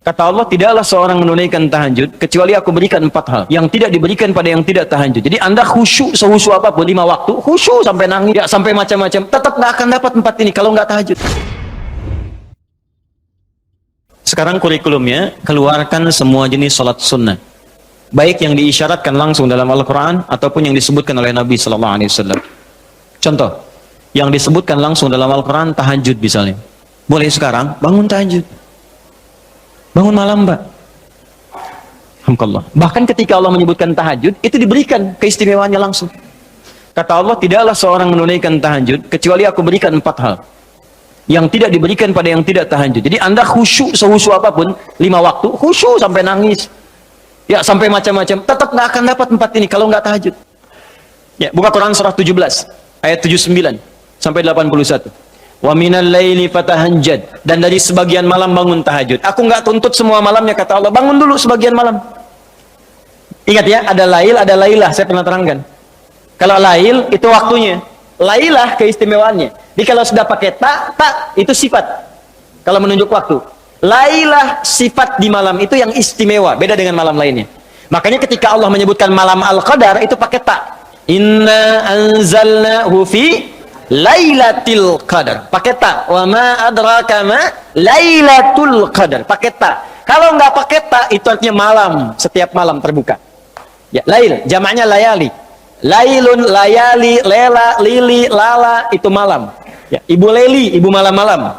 Kata Allah, tidaklah seorang menunaikan tahajud kecuali aku berikan 4 hal yang tidak diberikan pada yang tidak tahajud. Jadi Anda khusyuk sehusyuk apapun 5 waktu, khusyuk sampai nangis, ya, sampai macam-macam, tetap nggak akan dapat 4 ini kalau nggak tahajud. Sekarang kurikulumnya, keluarkan semua jenis salat sunnah, baik yang diisyaratkan langsung dalam Al-Quran ataupun yang disebutkan oleh Nabi SAW. Contoh, yang disebutkan langsung dalam Al-Quran, tahajud misalnya. Boleh sekarang bangun tahajud, bangun malam, Mbak. Alhamdulillah. Bahkan ketika Allah menyebutkan tahajud, itu diberikan keistimewaannya langsung. Kata Allah, tidaklah seorang menunaikan tahajud kecuali aku berikan 4 hal yang tidak diberikan pada yang tidak tahajud. Jadi Anda khusyuk sehusyuk apapun 5 waktu, khusyuk sampai nangis, ya, sampai macam-macam, tetap nggak akan dapat 4 ini kalau nggak tahajud. Ya, buka Quran surah 17 ayat 79 sampai 81. Wa minal laili fatahajjad, dan dari sebagian malam bangun tahajud. Aku nggak tuntut semua malamnya, kata Allah, bangun dulu sebagian malam. Ingat ya, ada lail, ada lailah, saya pernah terangkan. Kalau lail itu waktunya, lailah keistimewaannya. Jadi kalau sudah pakai tak itu sifat. Kalau menunjuk waktu, lailah sifat di malam itu yang istimewa, beda dengan malam lainnya. Makanya ketika Allah menyebutkan malam Al-Qadar itu pakai tak. Inna anzalnahu fi Lailatul Qadar, pakai ta. Wa ma adraka ma Lailatul Qadar, pakai ta. Kalau nggak pakai ta, itu artinya malam, setiap malam terbuka. Ya, lail, jamaknya layali. Lailun, layali, lela, lili, lala, itu malam. Ya, ibu leli, ibu malam-malam.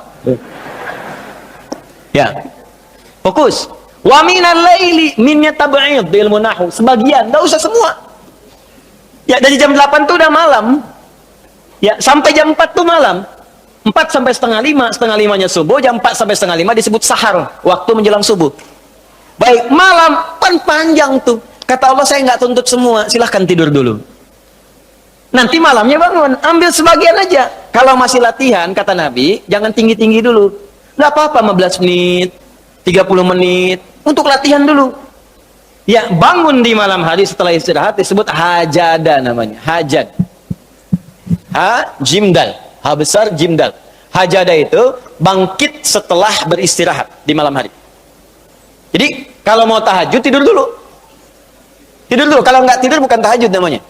Ya, fokus. Wa minal laili, minnya tab'id di ilmu nahwu, sebagian, nggak usah semua. Ya, dari jam 8 tuh udah malam. Ya, sampai jam 4 tuh malam. 4 sampai setengah 5, setengah 5-nya subuh, jam 4 sampai setengah 5 disebut sahar, waktu menjelang subuh. Baik, malam panjang tuh. Kata Allah, saya nggak tuntut semua, silahkan tidur dulu. Nanti malamnya bangun, ambil sebagian aja. Kalau masih latihan, kata Nabi, jangan tinggi-tinggi dulu. Nggak apa-apa 15 menit, 30 menit, untuk latihan dulu. Ya, bangun di malam hari setelah istirahat disebut hajada namanya, hajad. Ha, jimdal, ha besar jimdal. Hajada itu bangkit setelah beristirahat di malam hari. Jadi kalau mau tahajud tidur dulu. Tidur dulu, kalau nggak tidur bukan tahajud namanya.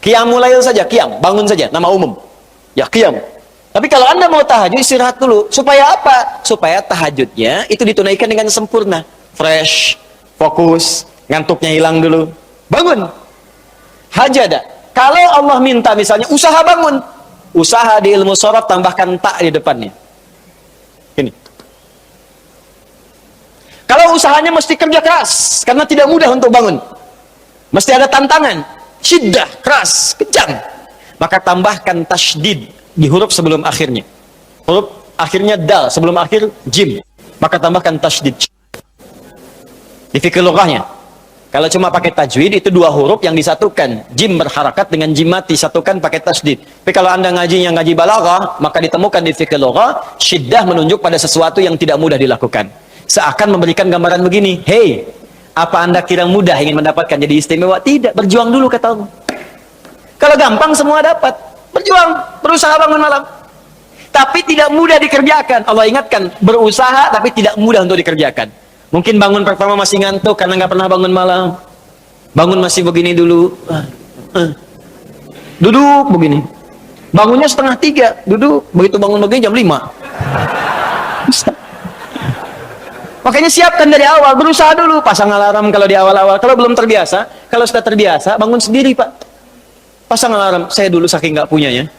Qiyamul lail saja, qiyam, bangun saja, nama umum. Ya, qiyam. Tapi kalau Anda mau tahajud, istirahat dulu. Supaya apa? Supaya tahajudnya itu ditunaikan dengan sempurna. Fresh, fokus, ngantuknya hilang dulu. Bangun. Hajada. Kalau Allah minta misalnya usaha bangun, usaha di ilmu sorof tambahkan tak di depannya. Ini. Kalau usahanya mesti kerja keras, karena tidak mudah untuk bangun. Mesti ada tantangan, syiddah, keras, kejam. Maka tambahkan tasydid di huruf sebelum akhirnya. Huruf akhirnya dal, sebelum akhir jim. Maka tambahkan tasydid. Di fikih lughahnya. Kalau cuma pakai tajwid itu 2 huruf yang disatukan, jim berharakat dengan jim mati, satukan pakai tasydid. Tapi kalau Anda ngaji yang ngaji balaghah, maka ditemukan di fikih lughah syiddah menunjuk pada sesuatu yang tidak mudah dilakukan. Seakan memberikan gambaran begini, hey, apa Anda kira mudah ingin mendapatkan jadi istimewa? Tidak, berjuang dulu kata Allah. Kalau gampang semua dapat, berjuang, berusaha bangun malam. Tapi tidak mudah dikerjakan. Allah ingatkan, berusaha tapi tidak mudah untuk dikerjakan. Mungkin bangun pertama masih ngantuk karena nggak pernah bangun malam. Bangun masih begini dulu. Duduk begini. Bangunnya setengah 3, duduk. Begitu bangun begini jam 5. Makanya siapkan dari awal, berusaha dulu. Pasang alarm kalau di awal-awal. Kalau belum terbiasa, kalau sudah terbiasa, bangun sendiri, Pak. Pasang alarm. Saya dulu saking nggak punyanya.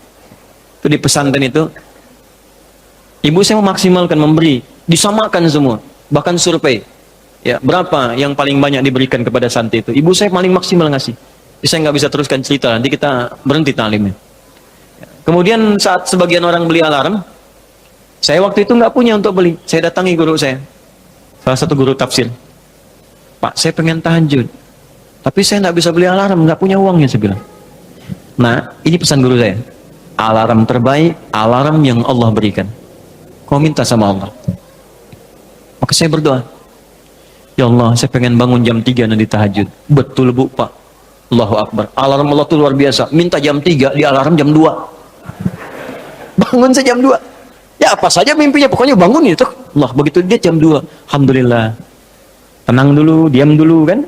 Itu di pesantren itu. Ibu saya memaksimalkan memberi. Disamakan semua. Bahkan survei, ya, berapa yang paling banyak diberikan kepada santri itu? Ibu saya paling maksimal ngasih. Saya nggak bisa teruskan cerita, nanti kita berhenti talimnya. Kemudian saat sebagian orang beli alarm, saya waktu itu nggak punya untuk beli. Saya datangi guru saya, salah satu guru tafsir. Pak, saya pengen tahajud, tapi saya nggak bisa beli alarm, nggak punya uangnya, saya bilang. Nah, ini pesan guru saya. Alarm terbaik, alarm yang Allah berikan. Kau minta sama Allah. Maka saya berdoa, ya Allah, saya pengen bangun jam 3 nanti tahajud. Betul Bu, Pak. Allahu Akbar. Alarm Allah itu luar biasa. Minta jam 3, di alarm jam 2. Bangun saya jam 2. Ya apa saja mimpinya, pokoknya bangun itu. Allah, begitu dia jam 2, alhamdulillah. Tenang dulu, diam dulu kan.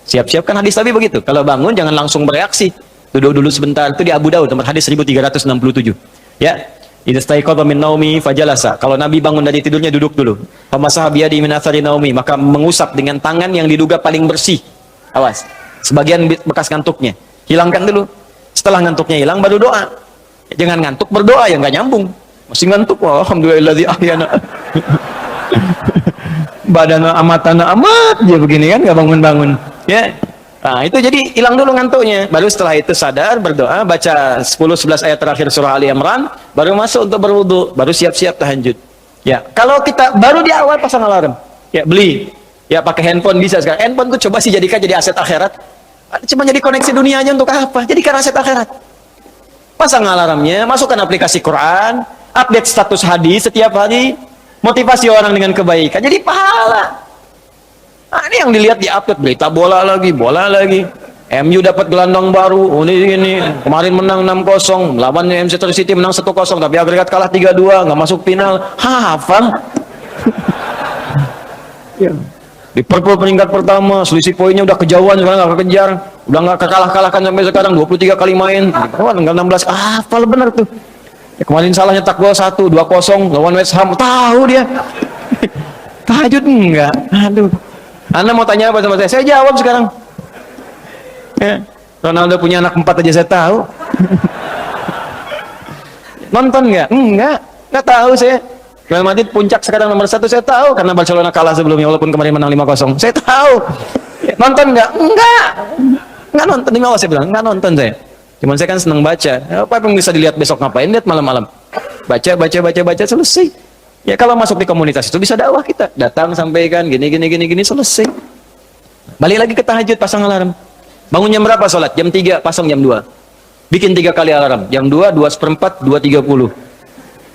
Siap-siap kan hadis Nabi begitu. Kalau bangun jangan langsung bereaksi. Duduk dulu sebentar. Itu di Abu Daud nomor hadis 1367. Ya. Idza staiqadha min naumi fajalasa. Kalau Nabi bangun dari tidurnya duduk dulu. Famasaha biyadi min athari naumi, maka mengusap dengan tangan yang diduga paling bersih. Awas. Sebagian bekas ngantuknya. Hilangkan dulu. Setelah ngantuknya hilang baru doa. Jangan ngantuk berdoa, ya nggak nyambung. Masih ngantuk, wah, alhamdulilladzi ahyana. Badana amatana amat dia begini kan, nggak bangun-bangun. Ya. Nah, itu jadi hilang dulu ngantuknya. Baru setelah itu sadar, berdoa, baca 10-11 ayat terakhir surah Ali Imran, baru masuk untuk berwudu, baru siap-siap tahajud. Ya, kalau kita baru di awal pasang alarm, ya beli. Ya pakai handphone bisa sekarang. Handphone tuh coba sih jadikan jadi aset akhirat. Cuma jadi koneksi dunia aja untuk apa? Jadikan aset akhirat. Pasang alarmnya, masukkan aplikasi Quran, update status hadis setiap hari, motivasi orang dengan kebaikan. Jadi pahala. Nah, ini yang dilihat di update berita bola lagi. MU dapat gelandang baru. Oh, ini kemarin menang 6-0, lawan Manchester City menang 1-0, tapi agregat kalah 3-2, nggak masuk final. Hafal. Ya. Liverpool peringkat pertama, selisih poinnya udah kejauhan, sekarang nggak kekejar, udah nggak kekalahkan sampai sekarang, 23 kali main, tinggal 16. Hafal bener tuh. Ya, kemarin salah nyetak gol 1, 2-0 lawan West Ham, tahu dia. Tahajud enggak? Aduh. Anda mau tanya apa sama saya? Saya jawab sekarang. Ya. Ronaldo punya anak 4 aja saya tahu. Nonton nggak? Nggak tahu saya. Real Madrid puncak sekarang nomor 1 saya tahu karena Barcelona kalah sebelumnya walaupun kemarin menang 5-0. Saya tahu. Ya, nonton nggak? Nggak nonton. Demi Allah saya bilang nggak nonton saya. Cuman saya kan senang baca. Apa yang bisa dilihat besok ngapain? Lihat malam-malam. Baca selesai. Ya kalau masuk di komunitas itu bisa dakwah kita. Datang sampaikan gini selesai. Balik lagi ke tahajud, pasang alarm. Bangun jam berapa sholat? Jam 3, pasang jam 2. Bikin 3 kali alarm. Jam 2, 2:04, 2:30.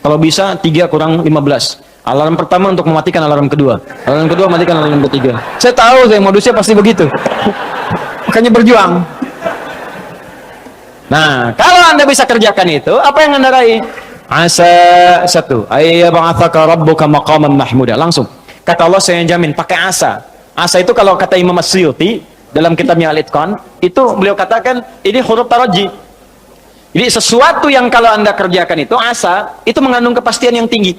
Kalau bisa 3 kurang 15. Alarm pertama untuk mematikan alarm kedua. Alarm kedua matikan alarm ketiga. Saya tahu saya modusnya pasti begitu. Makanya berjuang. Nah, kalau Anda bisa kerjakan itu, apa yang Anda raih? Asa 1, ayyab'atsaka rabbuka maqaman mahmuda. Langsung. Kata Allah saya jamin pakai asa. Asa itu kalau kata Imam As-Suyuti dalam kitabnya Al-Itqan, itu beliau katakan ini huruf taraji. Jadi sesuatu yang kalau Anda kerjakan itu asa, itu mengandung kepastian yang tinggi.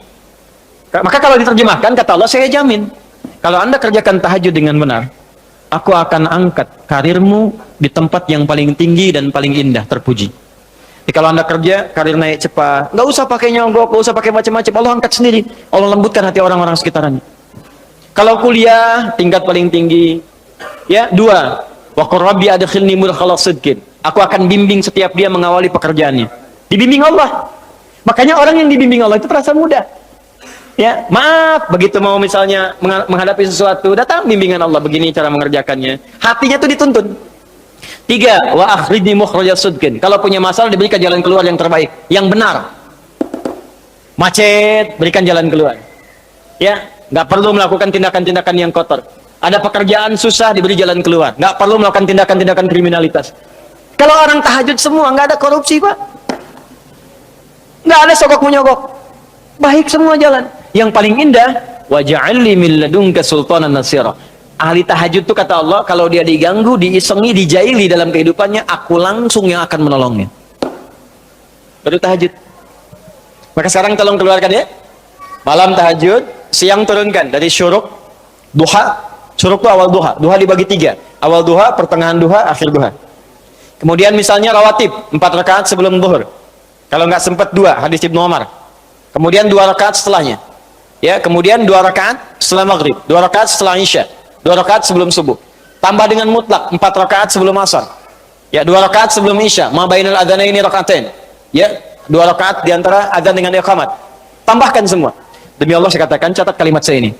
Maka kalau diterjemahkan kata Allah saya jamin, kalau Anda kerjakan tahajud dengan benar, aku akan angkat karirmu di tempat yang paling tinggi dan paling indah, terpuji. Jadi kalau Anda kerja, karir naik cepat, nggak usah pakai nyogok, nggak usah pakai macam-macam, Allah angkat sendiri. Allah lembutkan hati orang-orang sekitarnya. Kalau kuliah, tingkat paling tinggi. Ya, 2, wa qur rabbi adkhilni mudkhala sidqin. Aku akan bimbing setiap dia mengawali pekerjaannya. Dibimbing Allah. Makanya orang yang dibimbing Allah itu terasa mudah. Ya, maaf, begitu mau misalnya menghadapi sesuatu, datang bimbingan Allah, begini cara mengerjakannya. Hatinya tuh dituntun. 3, wa akhrijni mukhrajas sidqin. Kalau punya masalah diberikan jalan keluar yang terbaik, yang benar. Macet, berikan jalan keluar. Ya, nggak perlu melakukan tindakan-tindakan yang kotor. Ada pekerjaan susah, diberi jalan keluar. Nggak perlu melakukan tindakan-tindakan kriminalitas. Kalau orang tahajud semua, nggak ada korupsi, Pak. Nggak ada sogok-menyogok. Baik semua jalan. Yang paling indah, waj'alni min ladunka sultanan nasira. Ahli tahajud itu kata Allah, kalau dia diganggu, diisengi, dijaili dalam kehidupannya, aku langsung yang akan menolongnya. Baru tahajud. Maka sekarang tolong keluarkan ya. Malam tahajud, siang turunkan dari syuruk, duha. Syuruk itu awal duha. Duha dibagi 3. Awal duha, pertengahan duha, akhir duha. Kemudian misalnya rawatib, 4 rakaat sebelum zuhur. Kalau nggak sempat 2, hadis Ibnu Umar. Kemudian 2 rakaat setelahnya. Ya, kemudian 2 rakaat setelah maghrib, 2 rakaat setelah isya, 2 rakaat sebelum subuh. Tambah dengan mutlak 4 rakaat sebelum asar. Ya, 2 rakaat sebelum isya, ma bainal adzanaini rakaatain. Ya, 2 rakaat di antara adzan dengan iqamat. Tambahkan semua. Demi Allah saya katakan, catat kalimat saya ini.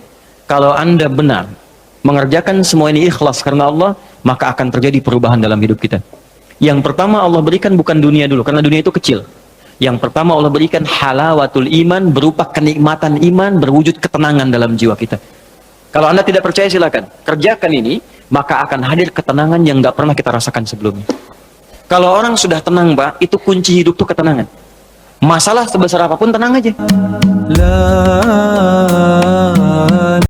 Kalau Anda benar mengerjakan semua ini ikhlas karena Allah, maka akan terjadi perubahan dalam hidup kita. Yang pertama Allah berikan bukan dunia dulu, karena dunia itu kecil. Yang pertama Allah berikan halawatul iman, berupa kenikmatan iman, berwujud ketenangan dalam jiwa kita. Kalau Anda tidak percaya silakan, kerjakan ini, maka akan hadir ketenangan yang nggak pernah kita rasakan sebelumnya. Kalau orang sudah tenang, Pak, itu kunci hidup tuh ketenangan. Masalah sebesar apapun tenang aja. La